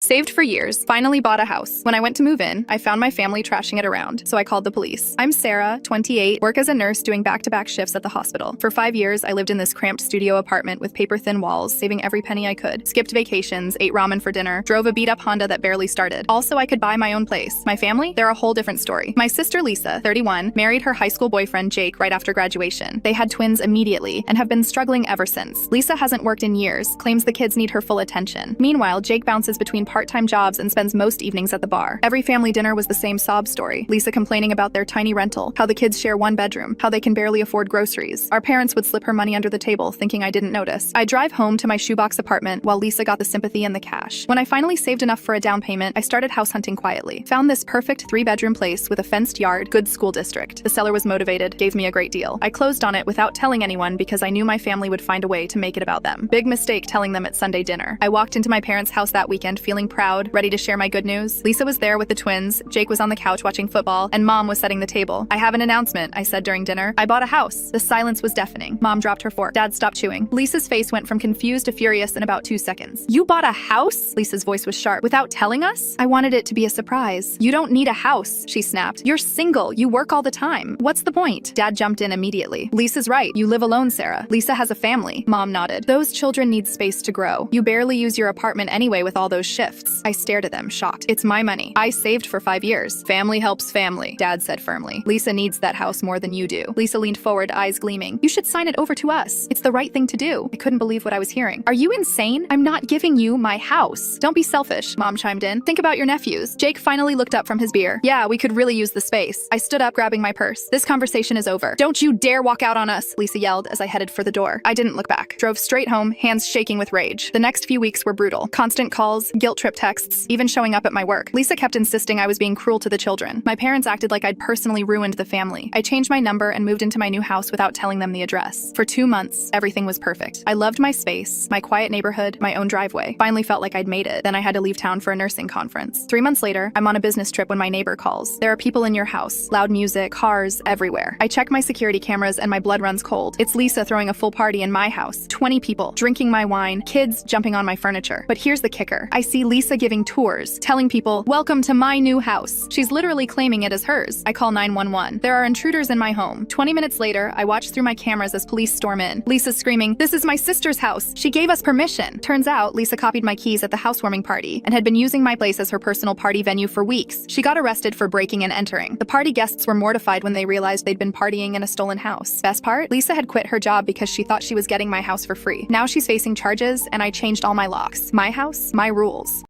Saved for years, finally bought a house. When I went to move in, I found my family trashing it around, so I called the police. I'm Sarah, 28, work as a nurse doing back-to-back shifts at the hospital. For 5 years, I lived in this cramped studio apartment with paper-thin walls, saving every penny I could. Skipped vacations, ate ramen for dinner, drove a beat-up Honda that barely started. Also, I could buy my own place. My family? They're a whole different story. My sister Lisa, 31, married her high school boyfriend Jake right after graduation. They had twins immediately and have been struggling ever since. Lisa hasn't worked in years, claims the kids need her full attention. Meanwhile, Jake bounces between part-time jobs and spends most evenings at the bar. Every family dinner was the same sob story. Lisa complaining about their tiny rental, how the kids share one bedroom, how they can barely afford groceries. Our parents would slip her money under the table, thinking I didn't notice. I drive home to my shoebox apartment while Lisa got the sympathy and the cash. When I finally saved enough for a down payment, I started house hunting quietly. Found this perfect 3-bedroom place with a fenced yard, good school district. The seller was motivated, gave me a great deal. I closed on it without telling anyone because I knew my family would find a way to make it about them. Big mistake telling them at Sunday dinner. I walked into my parents' house that weekend feeling proud, ready to share my good news. Lisa was there with the twins, Jake was on the couch watching football, and Mom was setting the table. I have an announcement, I said during dinner. I bought a house. The silence was deafening. Mom dropped her fork. Dad stopped chewing. Lisa's face went from confused to furious in about 2 seconds. You bought a house? Lisa's voice was sharp. Without telling us? I wanted it to be a surprise. You don't need a house, she snapped. You're single. You work all the time. What's the point? Dad jumped in immediately. Lisa's right. You live alone, Sarah. Lisa has a family. Mom nodded. Those children need space to grow. You barely use your apartment anyway with all those shifts. I stared at them, shocked. It's my money. I saved for 5 years. Family helps family, Dad said firmly. Lisa needs that house more than you do. Lisa leaned forward, eyes gleaming. You should sign it over to us. It's the right thing to do. I couldn't believe what I was hearing. Are you insane? I'm not giving you my house. Don't be selfish, Mom chimed in. Think about your nephews. Jake finally looked up from his beer. Yeah, we could really use the space. I stood up, grabbing my purse. This conversation is over. Don't you dare walk out on us, Lisa yelled as I headed for the door. I didn't look back. Drove straight home, hands shaking with rage. The next few weeks were brutal. Constant calls, guilt trip texts, even showing up at my work. Lisa kept insisting I was being cruel to the children. My parents acted like I'd personally ruined the family. I changed my number and moved into my new house without telling them the address. For 2 months, everything was perfect. I loved my space, my quiet neighborhood, my own driveway. Finally felt like I'd made it. Then I had to leave town for a nursing conference. 3 months later, I'm on a business trip when my neighbor calls. There are people in your house, loud music, cars, everywhere. I check my security cameras and my blood runs cold. It's Lisa throwing a full party in my house. 20 people, drinking my wine, kids jumping on my furniture. But here's the kicker. I see Lisa giving tours, telling people, welcome to my new house. She's literally claiming it as hers. I call 911. There are intruders in my home. 20 minutes later, I watch through my cameras as police storm in. Lisa's screaming, this is my sister's house. She gave us permission. Turns out, Lisa copied my keys at the housewarming party and had been using my place as her personal party venue for weeks. She got arrested for breaking and entering. The party guests were mortified when they realized they'd been partying in a stolen house. Best part? Lisa had quit her job because she thought she was getting my house for free. Now she's facing charges, and I changed all my locks. My house, my rules.